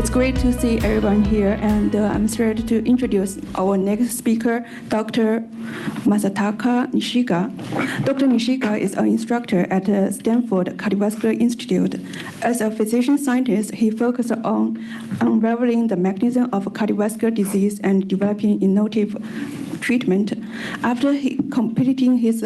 It's great to see everyone here, and I'm thrilled to introduce our next speaker, Dr. Masataka Nishiga. Dr. Nishiga is an instructor at Stanford Cardiovascular Institute. As a physician scientist, he focused on unraveling the mechanism of cardiovascular disease and developing innovative treatment. After completing his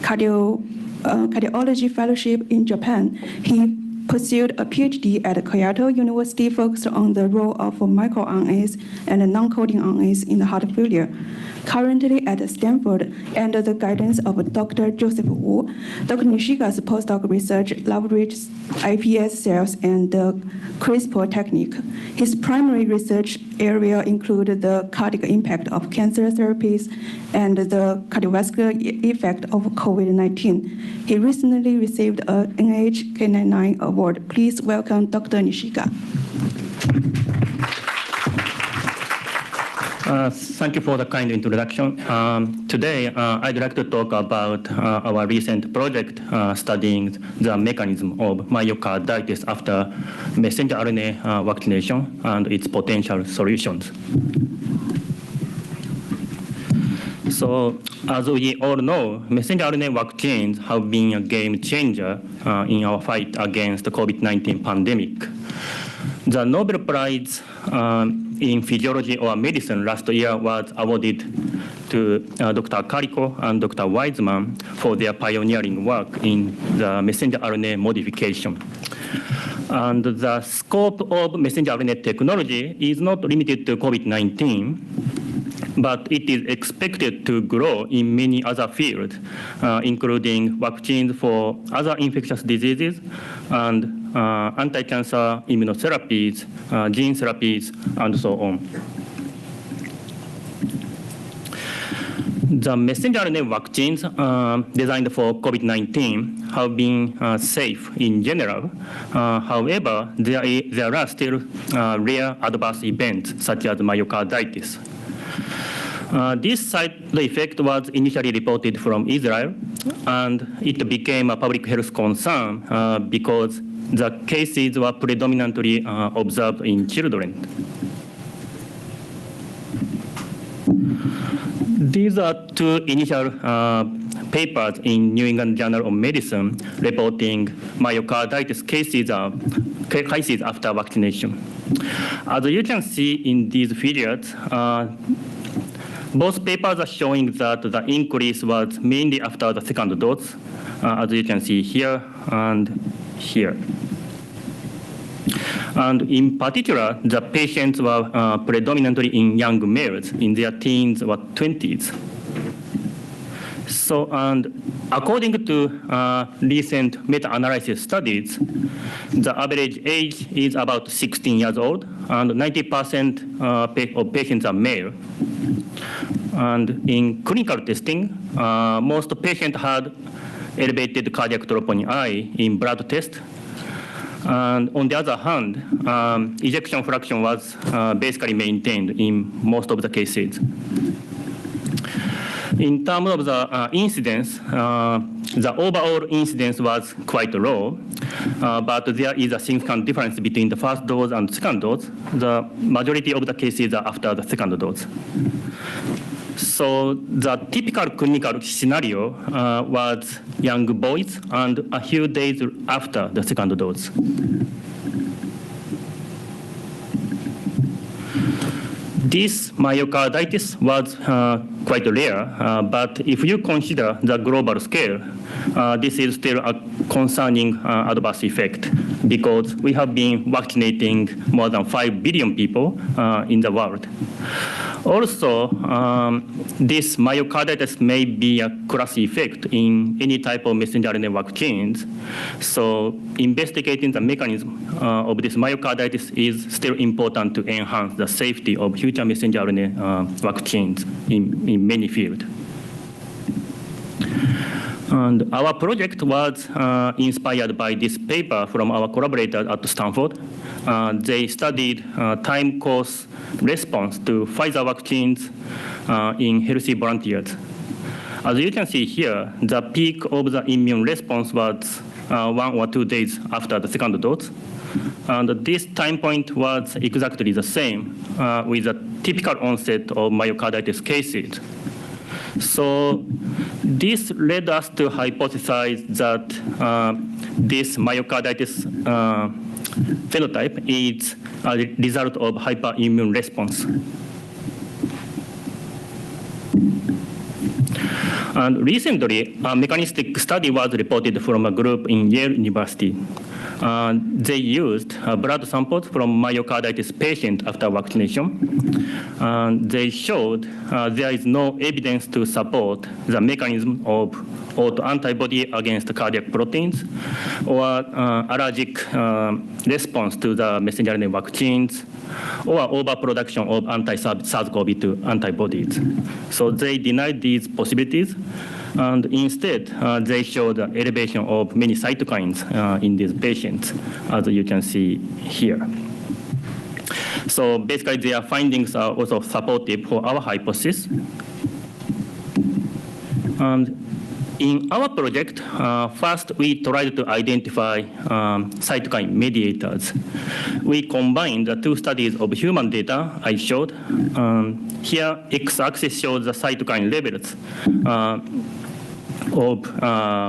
cardiology fellowship in Japan, he pursued a PhD at Kyoto University focused on the role of microRNAs and non-coding RNAs in heart failure. Currently at Stanford, under the guidance of Dr. Joseph Wu, Dr. Nishiga's postdoc research leverages iPS cells and the CRISPR technique. His primary research area include the cardiac impact of cancer therapies and the cardiovascular effect of COVID-19. He recently received a NIH K99 award. Please welcome Dr. Nishiga. Thank you for the kind introduction. Today, I'd like to talk about our recent project studying the mechanism of myocarditis after messenger RNA vaccination and its potential solutions. So, as we all know, messenger RNA vaccines have been a game changer in our fight against the COVID-19 pandemic. The Nobel Prize in Physiology or Medicine last year was awarded to Dr. Calico and Dr. Wiseman for their pioneering work in the messenger RNA modification. And the scope of messenger RNA technology is not limited to COVID-19, but it is expected to grow in many other fields, including vaccines for other infectious diseases and anti-cancer immunotherapies, gene therapies, and so on. The messenger RNA vaccines designed for COVID-19 have been safe in general. However, there are still rare adverse events, such as myocarditis. This side effect was initially reported from Israel, and it became a public health concern because the cases were predominantly observed in children. These are two initial papers in New England Journal of Medicine reporting myocarditis cases after vaccination. As you can see in these figures, both papers are showing that the increase was mainly after the second dose, as you can see here and here. And in particular, the patients were predominantly in young males in their teens or 20s. So, and according to recent meta-analysis studies, the average age is about 16 years old, and 90% of patients are male. And in clinical testing, most patients had elevated cardiac troponin I in blood test. And on the other hand, ejection fraction was basically maintained in most of the cases. In terms of the incidence, the overall incidence was quite low, but there is a significant difference between the first dose and second dose. The majority of the cases are after the second dose. So the typical clinical scenario was young boys and a few days after the second dose. This myocarditis was quite rare, but if you consider the global scale, this is still a concerning adverse effect because we have been vaccinating more than 5 billion people in the world. Also, this myocarditis may be a class effect in any type of messenger RNA vaccines. So investigating the mechanism of this myocarditis is still important to enhance the safety of future messenger RNA vaccines in many fields. And our project was inspired by this paper from our collaborators at Stanford. They studied time course response to Pfizer vaccines in healthy volunteers. As you can see here, the peak of the immune response was 1 or 2 days after the second dose. And this time point was exactly the same with a typical onset of myocarditis cases. So this led us to hypothesize that this myocarditis phenotype is a result of hyperimmune response. And recently, a mechanistic study was reported from a group in Yale University. They used blood samples from myocarditis patients after vaccination. They showed there is no evidence to support the mechanism of autoantibody against cardiac proteins or allergic response to the messenger RNA vaccines or overproduction of anti-SARS-CoV-2 antibodies. So they denied these possibilities, and instead they showed the elevation of many cytokines in these patients, as you can see here. So basically their findings are also supportive for our hypothesis. And in our project, first we tried to identify cytokine mediators. We combined the two studies of human data I showed. Here, x-axis shows the cytokine levels of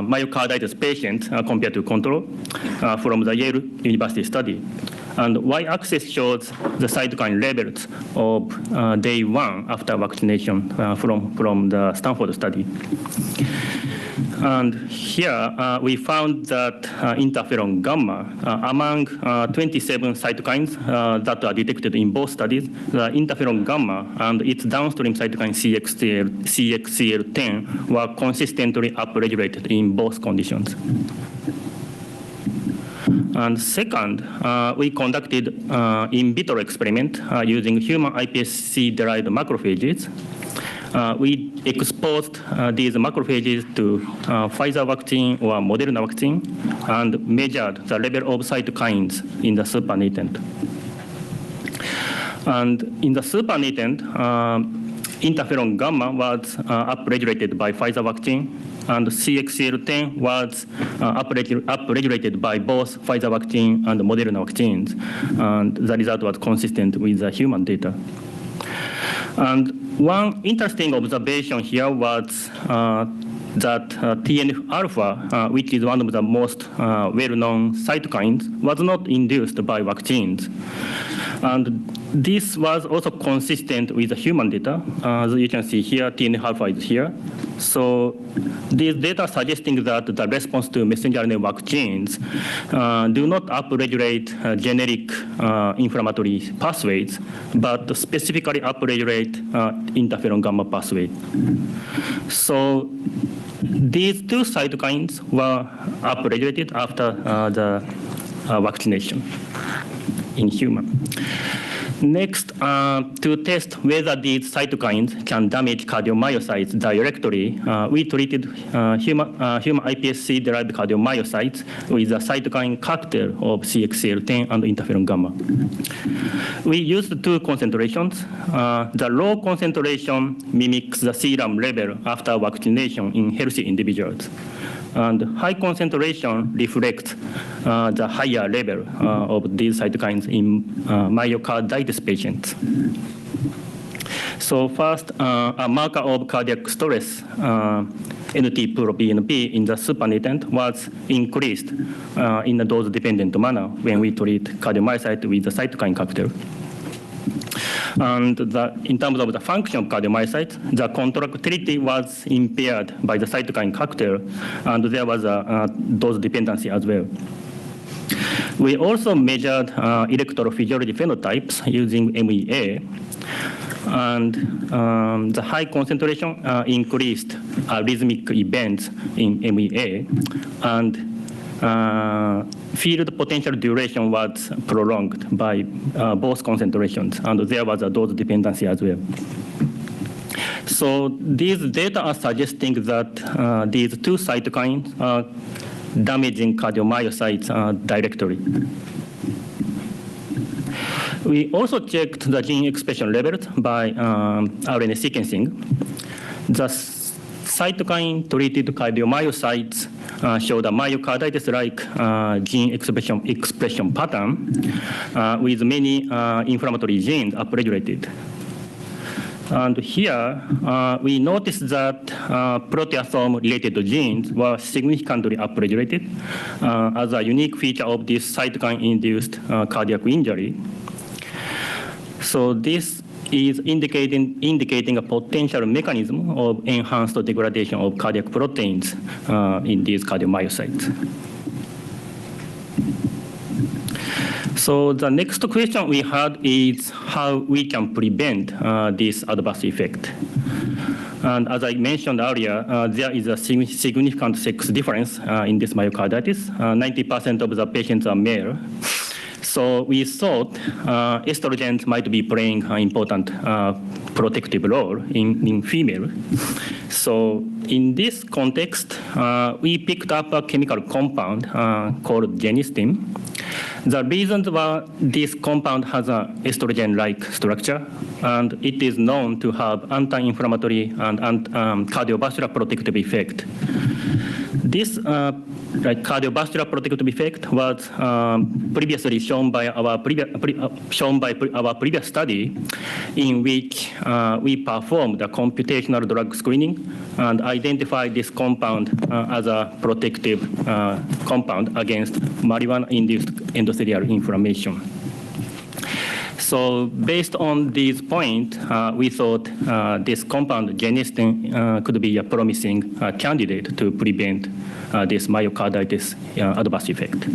myocarditis patients compared to control from the Yale University study. And y-axis shows the cytokine levels of day 1 after vaccination from the Stanford study. And here we found that interferon gamma, among 27 cytokines that are detected in both studies, the interferon gamma and its downstream cytokine CXCL10 were consistently upregulated in both conditions. And second, we conducted in vitro experiment using human iPSC-derived macrophages. We exposed these macrophages to Pfizer vaccine or Moderna vaccine and measured the level of cytokines in the supernatant. And in the supernatant, interferon gamma was upregulated by Pfizer vaccine, and CXCL10 was upregulated by both Pfizer vaccine and Moderna vaccines. And the result was consistent with the human data. And one interesting observation here was that TNF-alpha, which is one of the most well-known cytokines, was not induced by vaccines. And this was also consistent with the human data. As you can see here, TNF-alpha is here. So these data suggesting that the response to messenger RNA vaccines do not upregulate generic inflammatory pathways, but specifically upregulate interferon gamma pathway. So these two cytokines were upregulated after the vaccination in human. Next, to test whether these cytokines can damage cardiomyocytes directly, we treated human iPSC-derived cardiomyocytes with a cytokine cocktail of CXCL10 and interferon gamma. We used two concentrations. The low concentration mimics the serum level after vaccination in healthy individuals. And high concentration reflects the higher level of these cytokines in myocarditis patients. So first, a marker of cardiac stress, NT-proBNP in the supernatant was increased in a dose-dependent manner when we treat cardiomyocyte with the cytokine cocktail. And in terms of the function of cardiomyocytes, the contractility was impaired by the cytokine cocktail, and there was a dose dependency as well. We also measured electrophysiology phenotypes using MEA, and the high concentration increased arrhythmic events in MEA, and field potential duration was prolonged by both concentrations, and there was a dose dependency as well. So these data are suggesting that these two cytokines are damaging cardiomyocytes directly. We also checked the gene expression levels by RNA sequencing. The cytokine-treated cardiomyocytes showed a myocarditis-like gene expression pattern with many inflammatory genes upregulated. And here, we noticed that proteasome-related genes were significantly upregulated as a unique feature of this cytokine-induced cardiac injury. So this is indicating a potential mechanism of enhanced degradation of cardiac proteins in these cardiomyocytes. So the next question we had is how we can prevent this adverse effect. And as I mentioned earlier, there is a significant sex difference in this myocarditis. 90% of the patients are male. So we thought estrogens might be playing an important protective role in female. So in this context, we picked up a chemical compound called genistein. The reasons were this compound has an estrogen-like structure, and it is known to have anti-inflammatory and cardiovascular protective effect. This cardiovascular protective effect was previously shown by our previous study, in which we performed a computational drug screening and identified this compound as a protective compound against marijuana-induced endothelial inflammation. So based on these points, we thought this compound genistein could be a promising candidate to prevent this myocarditis adverse effect.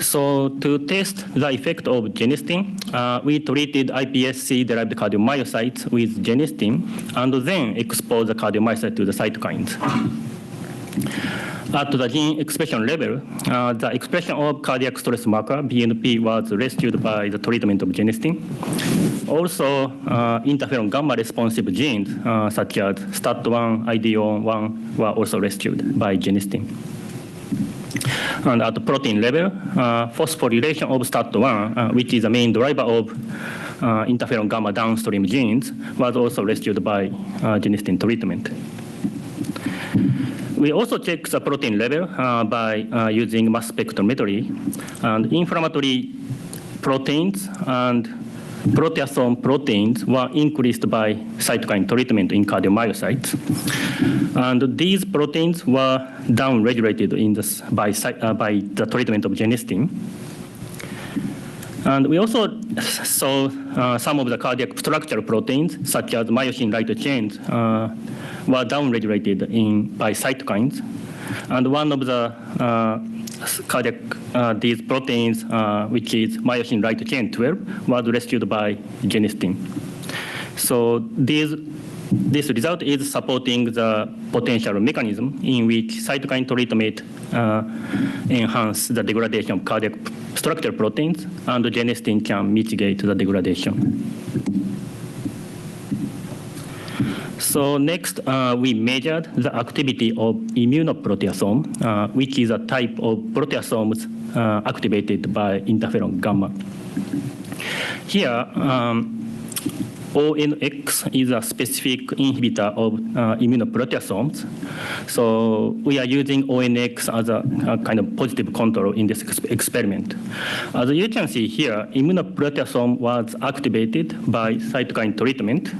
So to test the effect of genistein, we treated iPSC-derived cardiomyocytes with genistein and then exposed the cardiomyocyte to the cytokines. At the gene expression level, the expression of cardiac stress marker, BNP, was rescued by the treatment of genistein. Also, interferon-gamma responsive genes, such as STAT1, IDO1, were also rescued by genistein. And at the protein level, phosphorylation of STAT1, which is the main driver of interferon-gamma downstream genes, was also rescued by genistein treatment. We also check the protein level by using mass spectrometry, and inflammatory proteins and proteasome proteins were increased by cytokine treatment in cardiomyocytes. And these proteins were downregulated by the treatment of genistein. And we also saw some of the cardiac structural proteins, such as myosin light chains, were downregulated by cytokines. And one of the these proteins, which is myosin light chain 12, was rescued by genistein. So this result is supporting the potential mechanism in which cytokine treatment enhance the degradation of cardiac structural proteins, and genistein can mitigate the degradation. So next, we measured the activity of immunoproteasome, which is a type of proteasomes activated by interferon-gamma. Here, ONX is a specific inhibitor of immunoproteasomes. So we are using ONX as a kind of positive control in this experiment. As you can see here, immunoproteasome was activated by cytokine treatment,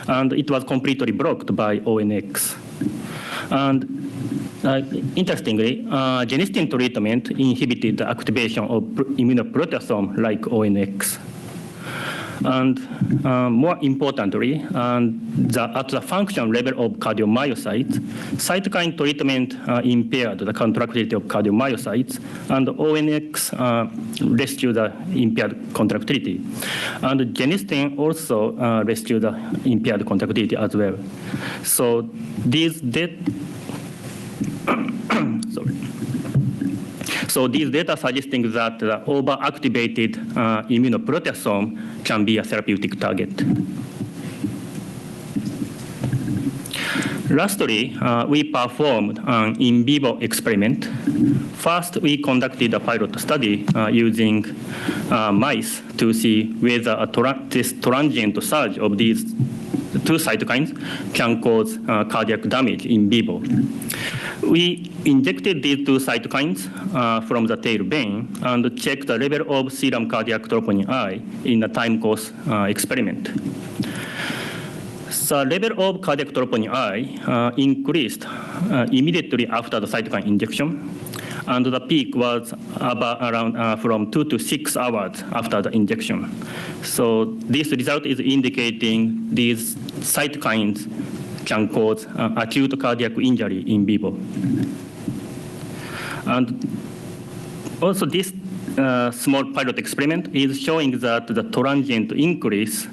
and it was completely blocked by ONX. And interestingly, genistein treatment inhibited the activation of immunoproteasome like ONX. And more importantly, at the function level of cardiomyocytes, cytokine treatment impaired the contractility of cardiomyocytes, and ONX rescued the impaired contractility. And genistein also rescued the impaired contractility as well. So these So these data suggesting that the overactivated immunoproteasome can be a therapeutic target. Lastly, we performed an in vivo experiment. First, we conducted a pilot study using mice to see whether this transient surge of these two cytokines can cause cardiac damage in vivo. We injected these two cytokines from the tail vein and checked the level of serum cardiac troponin I in a time course experiment. The level of cardiac troponin I increased immediately after the cytokine injection, and the peak was about around from 2 to 6 hours after the injection. So this result is indicating these cytokines can cause acute cardiac injury in vivo. And also this small pilot experiment is showing that the transient increase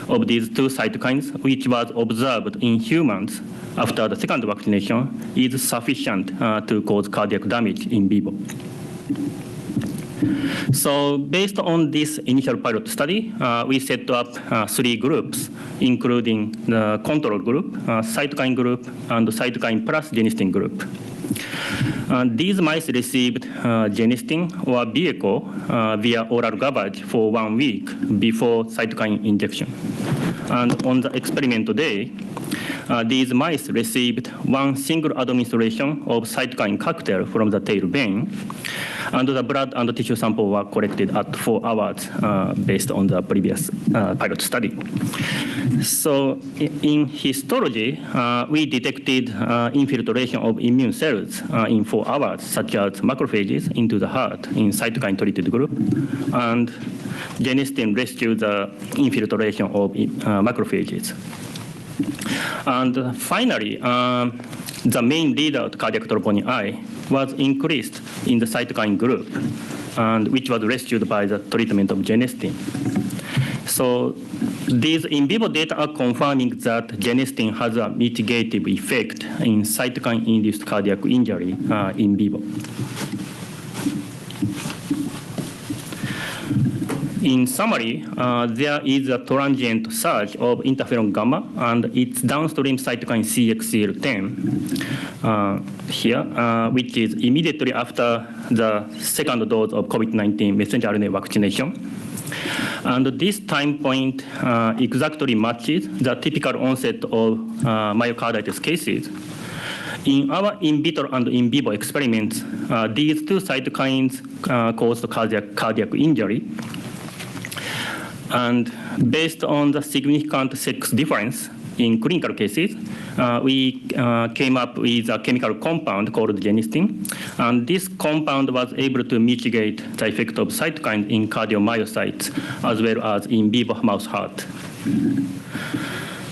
of these two cytokines, which was observed in humans after the second vaccination, is sufficient to cause cardiac damage in vivo. So based on this initial pilot study, we set up 3 groups, including the control group, cytokine group, and the cytokine plus genistein group. These mice received genistein or vehicle via oral gavage for 1 week before cytokine injection. And on the experiment day, these mice received 1 single administration of cytokine cocktail from the tail vein, and the blood and the tissue sample were collected at 4 hours based on the previous pilot study. So in histology, we detected infiltration of immune cells in 4 hours, such as macrophages into the heart in cytokine-treated group, and genistein rescued the infiltration of macrophages. And finally, the main readout cardiac troponin I was increased in the cytokine group, and which was rescued by the treatment of genistein. So these in vivo data are confirming that genistein has a mitigative effect in cytokine-induced cardiac injury in vivo. In summary, there is a transient surge of interferon gamma and its downstream cytokine CXCL10 here, which is immediately after the second dose of COVID-19 messenger RNA vaccination. And this time point exactly matches the typical onset of myocarditis cases. In our in vitro and in vivo experiments, these two cytokines caused cardiac injury. And based on the significant sex difference in clinical cases, we came up with a chemical compound called genistein. And this compound was able to mitigate the effect of cytokines in cardiomyocytes as well as in vivo mouse heart.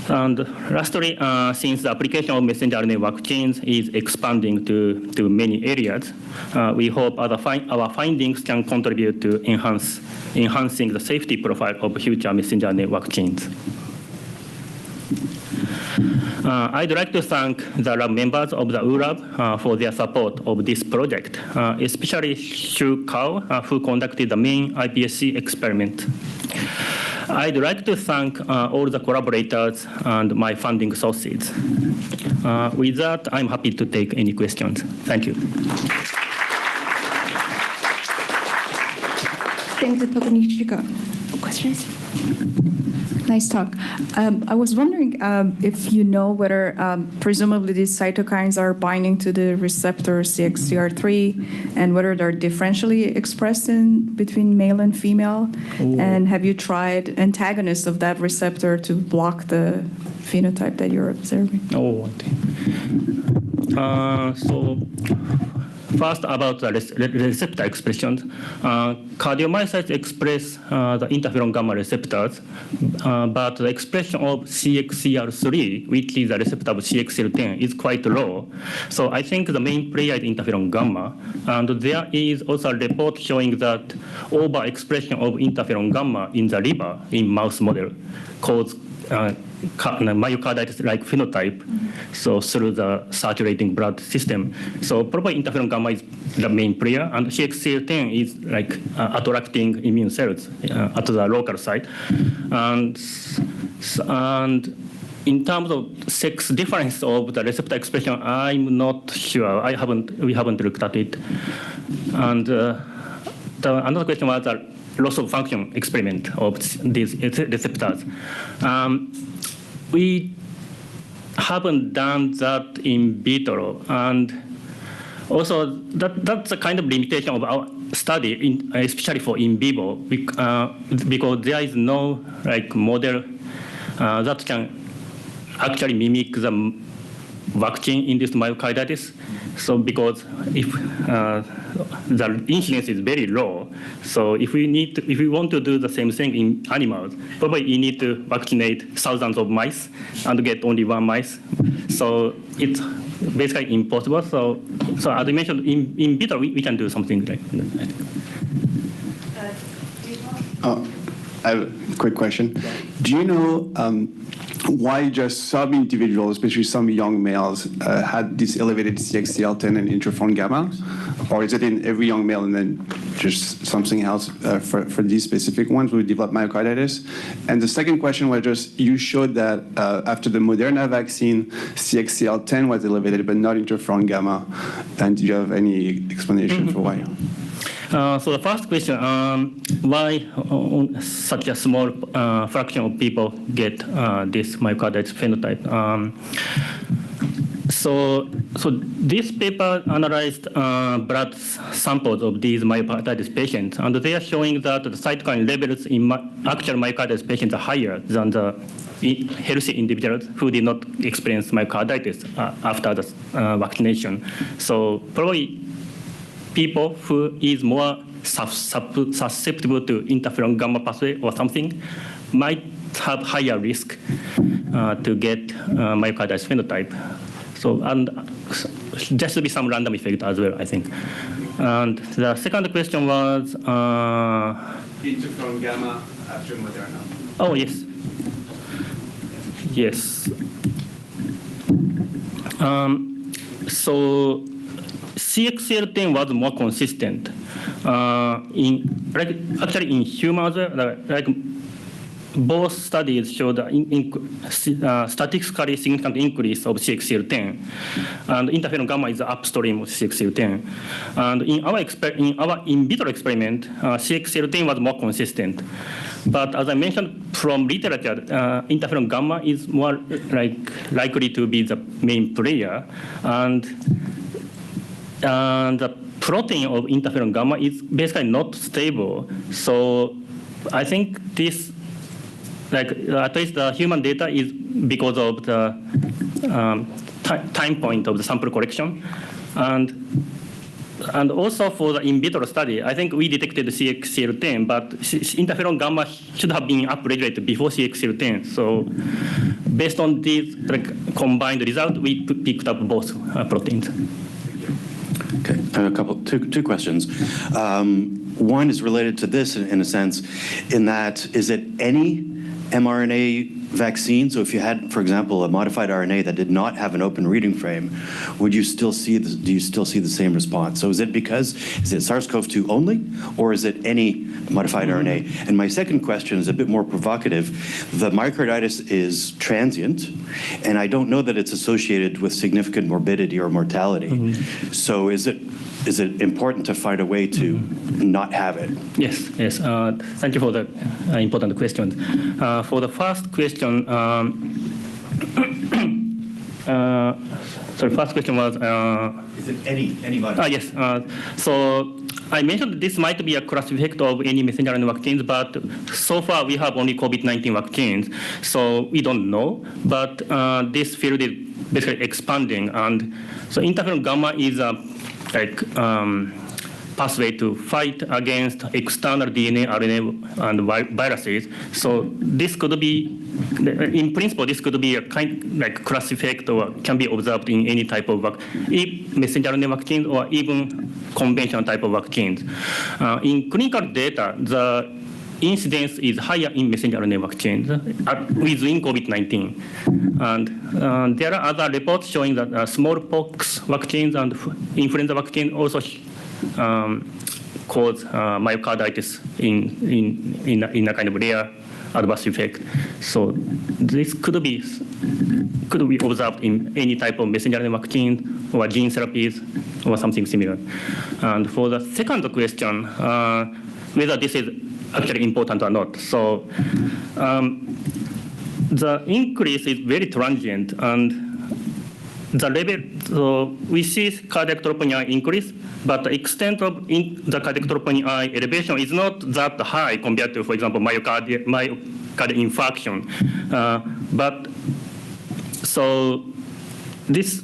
And lastly, since the application of messenger RNA vaccines is expanding to many areas, we hope our findings can contribute to enhancing the safety profile of future messenger RNA vaccines. I'd like to thank the lab members of the ULab for their support of this project, especially Shu Kao, who conducted the main iPSC experiment. I'd like to thank all the collaborators and my funding sources. With that, I'm happy to take any questions. Thank you. Thank you, Dr. Nishiga. Questions? Nice talk. I was wondering if you know whether presumably these cytokines are binding to the receptor CXCR3 and whether they're differentially expressed between male and female. Ooh. And have you tried antagonists of that receptor to block the phenotype that you're observing? Oh, so first about the receptor expressions. Cardiomyocytes express the interferon gamma receptors, but the expression of CXCR3, which is the receptor of CXCL10, is quite low. So I think the main player is interferon gamma. And there is also a report showing that overexpression of interferon gamma in the liver in mouse model causes myocarditis-like phenotype, so through the circulating blood system. So probably interferon gamma is the main player, and CXCL10 is like attracting immune cells at the local site. And in terms of sex difference of the receptor expression, I'm not sure. We haven't looked at it. And another question was the loss of function experiment of these receptors. we haven't done that in vitro, and also that's a kind of limitation of our study, especially for in vivo, because there is no model that can actually mimic the vaccine-induced myocarditis. So because if the incidence is very low, so if we want to do the same thing in animals, probably you need to vaccinate thousands of mice and get only one mice. So it's basically impossible. So as I mentioned, in vitro we can do something like that. I have a quick question. Do you know why just some individuals, especially some young males, had this elevated CXCL10 and interferon gamma? Or is it in every young male and then just something else for these specific ones who develop myocarditis? And the second question was just, you showed that after the Moderna vaccine, CXCL10 was elevated, but not interferon gamma. And do you have any explanation for why? So the first question, why such a small fraction of people get this myocarditis phenotype? So this paper analyzed blood samples of these myocarditis patients, and they are showing that the cytokine levels in actual myocarditis patients are higher than the healthy individuals who did not experience myocarditis after the vaccination. So probably people who is more susceptible to interferon gamma pathway or something might have higher risk to get myocarditis phenotype. So, and there should be some random effect as well, I think. And the second question was Interferon gamma after Moderna. Oh, yes. Yes. So CXCL10 was more consistent actually in humans. Both studies showed statistically significant increase of CXCL10, and interferon gamma is upstream of CXCL10. And in our in vitro experiment, CXCL10 was more consistent. But as I mentioned from literature, interferon gamma is more likely to be the main player, and the protein of interferon gamma is basically not stable. So I think this, at least the human data, is because of the time point of the sample collection. And also for the in vitro study, I think we detected CXCL10, but interferon gamma should have been upregulated before CXCL10. So based on these combined result, we picked up both proteins. Okay, I have two questions. One is related to this in a sense, in that, is it any mRNA vaccine? So if you had, for example, a modified RNA that did not have an open reading frame, do you still see the same response? So is it SARS-CoV-2 only, or is it any modified RNA? And my second question is a bit more provocative. The myocarditis is transient, and I don't know that it's associated with significant morbidity or mortality. So is it important to find a way to not have it? Yes. Thank you for the important question. For the first question, first question was... is it any modified? Yes. So I mentioned this might be a class effect of any messenger RNA vaccines, but so far we have only COVID-19 vaccines, so we don't know. But this field is basically expanding, and so interferon gamma is a pathway to fight against external DNA, RNA, and viruses. So this could be, in principle, this could be a class effect, or can be observed in any type of messenger RNA vaccines or even conventional type of vaccines. In clinical data, the incidence is higher in messenger RNA vaccines within COVID-19. And there are other reports showing that smallpox vaccines and influenza vaccines also cause myocarditis in a kind of rare adverse effect. So this could be observed in any type of messenger RNA vaccine or gene therapies or something similar. And for the second question, whether this is actually important or not. So the increase is very transient, and the level, so we see cardiac troponin I increase, but the extent of the cardiac troponin I elevation is not that high compared to, for example, myocardial infarction. But so this,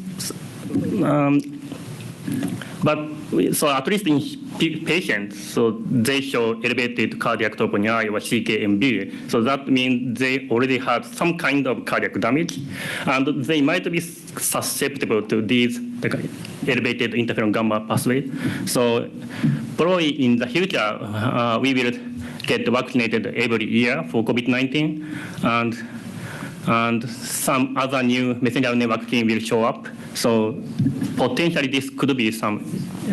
so at least in patients, so they show elevated cardiac troponin I or CXCL10. So that means they already had some kind of cardiac damage, and they might be susceptible to these elevated interferon gamma pathway. So probably in the future, we will get vaccinated every year for COVID-19, and some other new messenger RNA vaccine will show up. So potentially this could be some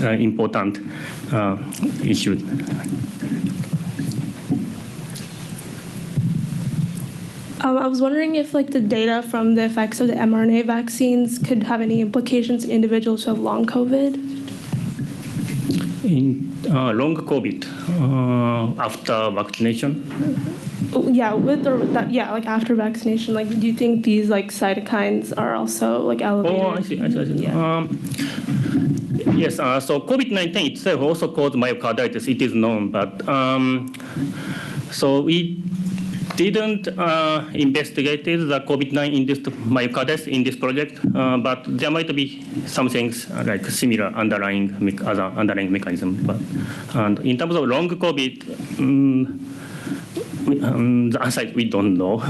important issue. I was wondering if the data from the effects of the mRNA vaccines could have any implications in individuals who have long COVID? In long COVID after vaccination? Yeah, with or without, after vaccination, do you think these cytokines are also elevated? Oh, I see. Yeah. Yes, so COVID-19 itself also caused myocarditis, it is known, but so we didn't investigate the COVID-19 induced myocarditis in this project, but there might be some things like similar underlying mechanism. But and in terms of long COVID, the answer is we don't know.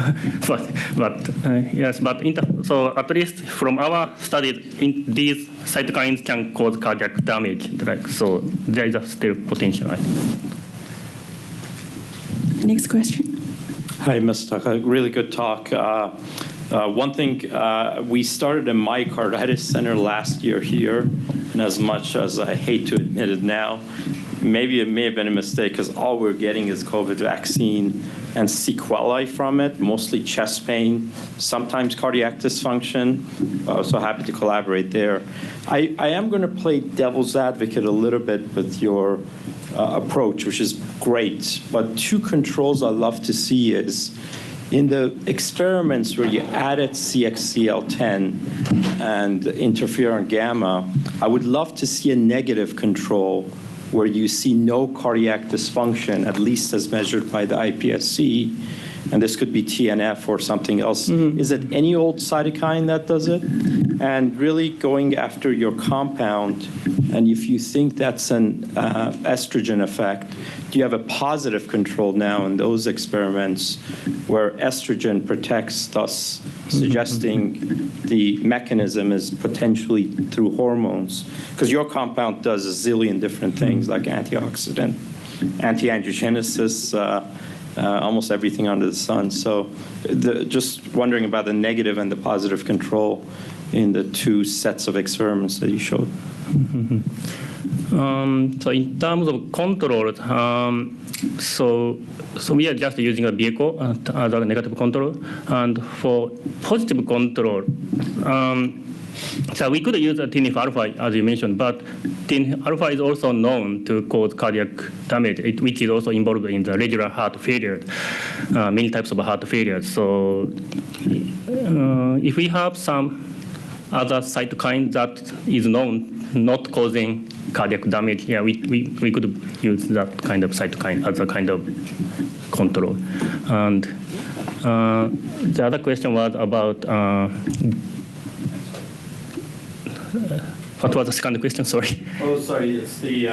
but yes, but so at least from our studies, these cytokines can cause cardiac damage. So there is still potential, I think. Next question. Hi, Masataka. Really good talk. One thing, we started a myocarditis center last year here, and as much as I hate to admit it now, maybe it may have been a mistake because all we're getting is COVID vaccine and sequelae from it, mostly chest pain, sometimes cardiac dysfunction. So happy to collaborate there. I am going to play devil's advocate a little bit with your approach, which is great. But two controls I love to see is in the experiments where you added CXCL10 and interferon gamma, I would love to see a negative control where you see no cardiac dysfunction, at least as measured by the iPSC, and this could be TNF or something else. Mm-hmm. Is it any old cytokine that does it? And really going after your compound, and if you think that's an estrogen effect, do you have a positive control now in those experiments where estrogen protects, thus suggesting the mechanism is potentially through hormones? Because your compound does a zillion different things like antioxidant, anti-angiogenesis, almost everything under the sun. So just wondering about the negative and the positive control in the two sets of experiments that you showed. Mm-hmm. So in terms of control, so we are just using a vehicle as a negative control, and for positive control, so we could use a TNF alpha as you mentioned, but TNF alpha is also known to cause cardiac damage, which is also involved in the regular heart failure, many types of heart failure. So if we have some other cytokine that is known not causing cardiac damage, yeah, we could use that kind of cytokine as a kind of control. And the other question was about what was the second question? Sorry. Oh, sorry. It's the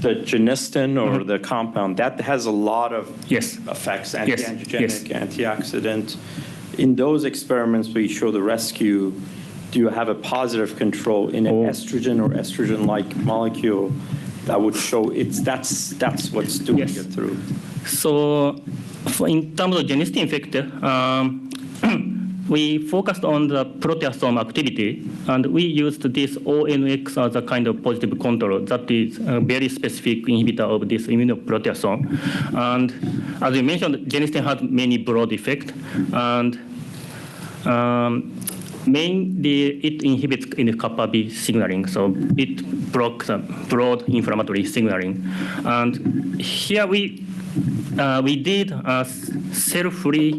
genistin or the compound that has a lot of effects, anti-angiogenic, antioxidant. In those experiments where you show the rescue, do you have a positive control in an estrogen or estrogen-like molecule that would show that's what's doing it through? So in terms of genistin effect, we focused on the proteasome activity, and we used this ONX as a kind of positive control that is a very specific inhibitor of this immunoproteasome. And as you mentioned, genistin has many broad effects, and mainly it inhibits in the kappa B signaling, so it blocks the broad inflammatory signaling. And here we we did a cell-free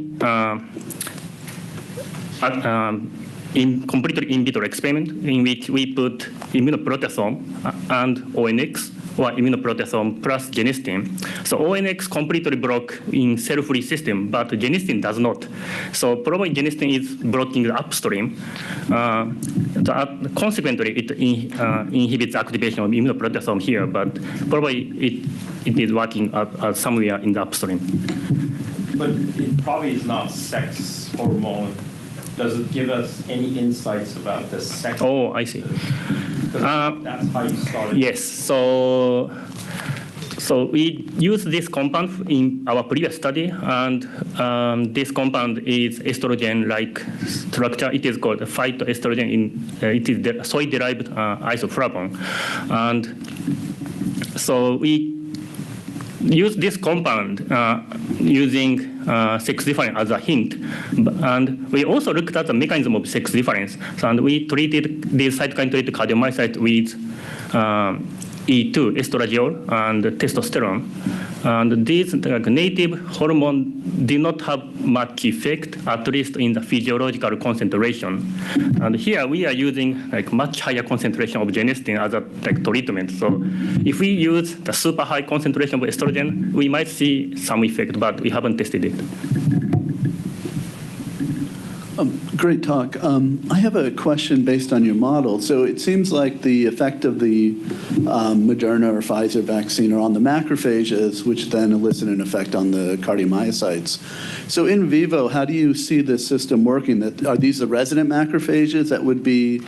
completely in vitro experiment in which we put immunoproteasome and ONX, or immunoproteasome plus genistein. So ONX completely block in cell-free system, but genistein does not. So probably genistein is blocking the upstream. Consequently, it inhibits activation of immunoproteasome here, but probably it is working somewhere in the upstream. But it probably is not sex hormone. Does it give us any insights about the sex? Oh, I see. That's how you started. Yes. So we used this compound in our previous study, and this compound is estrogen-like structure. It is called phytoestrogen. It is the soy-derived isoflavone, and so we use this compound using sex difference as a hint, and we also looked at the mechanism of sex difference. So, and we treated these cytokine-treated cardiomyocytes with E2, estradiol, and testosterone. And these native hormone did not have much effect, at least in the physiological concentration. And here we are using much higher concentration of genistein as a treatment. So if we use the super high concentration of estrogen, we might see some effect, but we haven't tested it. Great talk. I have a question based on your model. So it seems like the effect of the Moderna or Pfizer vaccine are on the macrophages, which then elicit an effect on the cardiomyocytes. So in vivo, how do you see this system working? Are these the resident macrophages that would be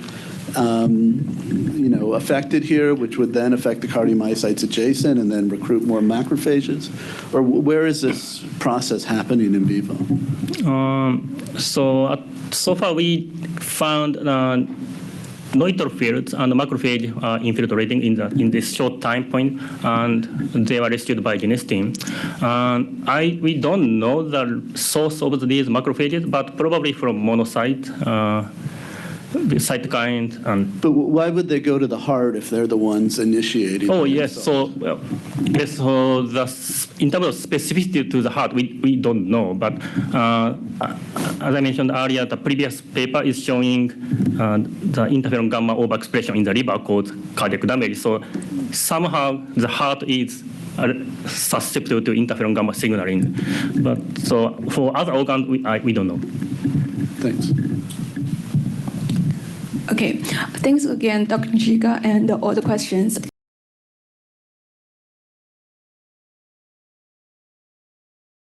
affected here, which would then affect the cardiomyocytes adjacent and then recruit more macrophages? Or where is this process happening in vivo? So far we found neutrophils and macrophage are infiltrating in this short time point, and they were rescued by genistein. We don't know the source of these macrophages, but probably from monocyte. The cytokines and. But why would they go to the heart if they're the ones initiating? Oh yes, so in terms of specificity to the heart, we don't know. But as I mentioned earlier, the previous paper is showing the interferon gamma overexpression in the liver caused cardiac damage. So somehow the heart is susceptible to interferon gamma signaling. But so for other organs, we don't know. Thanks. Okay, thanks again, Dr. Nishiga, and all the questions.